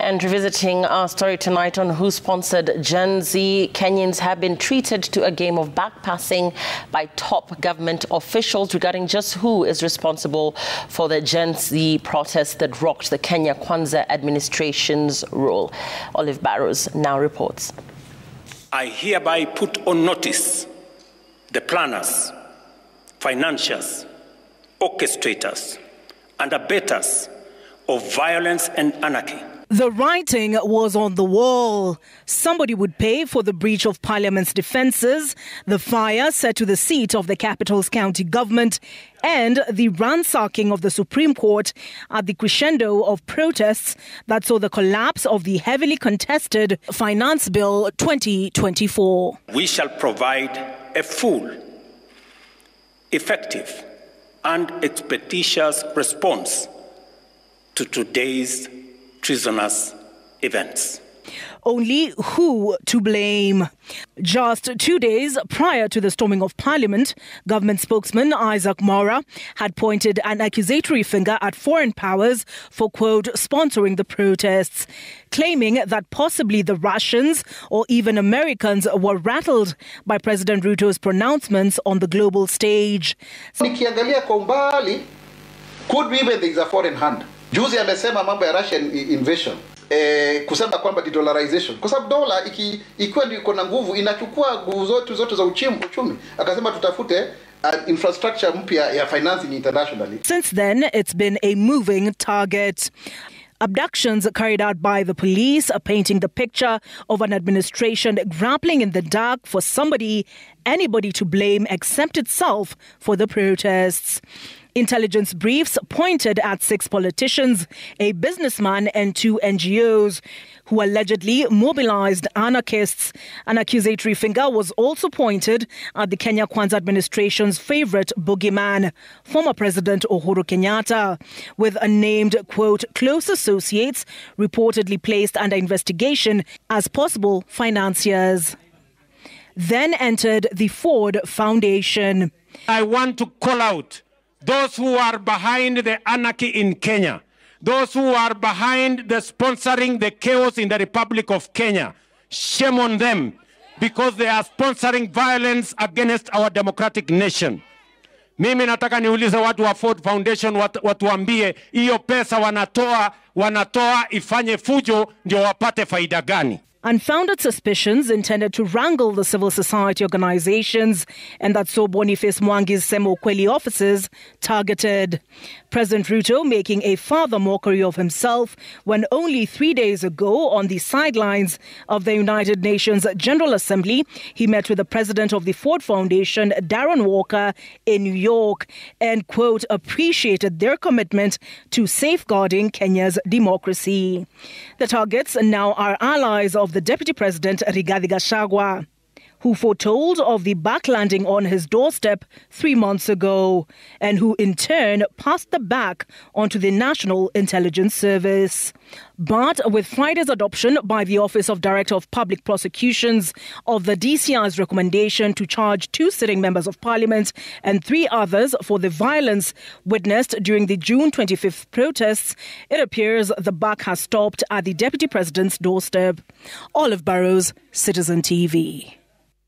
And revisiting our story tonight on who sponsored Gen Z, Kenyans have been treated to a game of backpassing by top government officials regarding just who is responsible for the Gen Z protests that rocked the Kenya Kwanza administration's rule. Olive Barrows now reports. I hereby put on notice the planners, financiers, orchestrators, and abettors of violence and anarchy. The writing was on the wall. Somebody would pay for the breach of Parliament's defences, the fire set to the seat of the capital's county government, and the ransacking of the Supreme Court at the crescendo of protests that saw the collapse of the heavily contested Finance Bill 2024. We shall provide a full, effective, and expeditious response to today's treasonous events. Only who to blame? Just 2 days prior to the storming of Parliament, government spokesman Isaac Mora had pointed an accusatory finger at foreign powers for, quote, sponsoring the protests, claiming that possibly the Russians or even Americans were rattled by President Ruto's pronouncements on the global stage. Nikiangalia kwa umbali, could be even there is a foreign hand. Juzi amesema mambo ya Russian invasion, kusema kwamba de-dollarization. Kwa sababu dola ikiwa ndio iko na nguvu inachukua nguvu zote za uchumi. Akasema tutafute infrastructure mpya ya financing internationally. Since then, it's been a moving target. Abductions carried out by the police are painting the picture of an administration grappling in the dark for anybody to blame except itself for the protests. Intelligence briefs pointed at 6 politicians, a businessman and 2 NGOs who allegedly mobilized anarchists. An accusatory finger was also pointed at the Kenya Kwanza administration's favorite boogeyman, former President Uhuru Kenyatta, with unnamed, quote, close associates reportedly placed under investigation as possible financiers. Then entered the Ford Foundation. I want to call out those who are behind the anarchy in Kenya, those who are behind the sponsoring the chaos in the Republic of Kenya. Shame on them, because they are sponsoring violence against our democratic nation. Mimi nataka niulize watu wa Ford Foundation watuambie hiyo pesa wanatoa ifanye fujo ndio wapate faida gani? Unfounded suspicions intended to wrangle the civil society organizations and that saw Boniface Mwangi's Semo Kweli offices targeted. President Ruto making a further mockery of himself when only 3 days ago, on the sidelines of the United Nations General Assembly, he met with the president of the Ford Foundation, Darren Walker, in New York and, quote, appreciated their commitment to safeguarding Kenya's democracy. The targets now are allies of the Deputy President Rigathi Gachagua, who foretold of the backlanding on his doorstep 3 months ago, and who in turn passed the back onto the National Intelligence Service. But with Friday's adoption by the Office of Director of Public Prosecutions of the DCI's recommendation to charge 2 sitting members of Parliament and 3 others for the violence witnessed during the June 25th protests, it appears the buck has stopped at the Deputy President's doorstep. Olive Barrows, Citizen TV.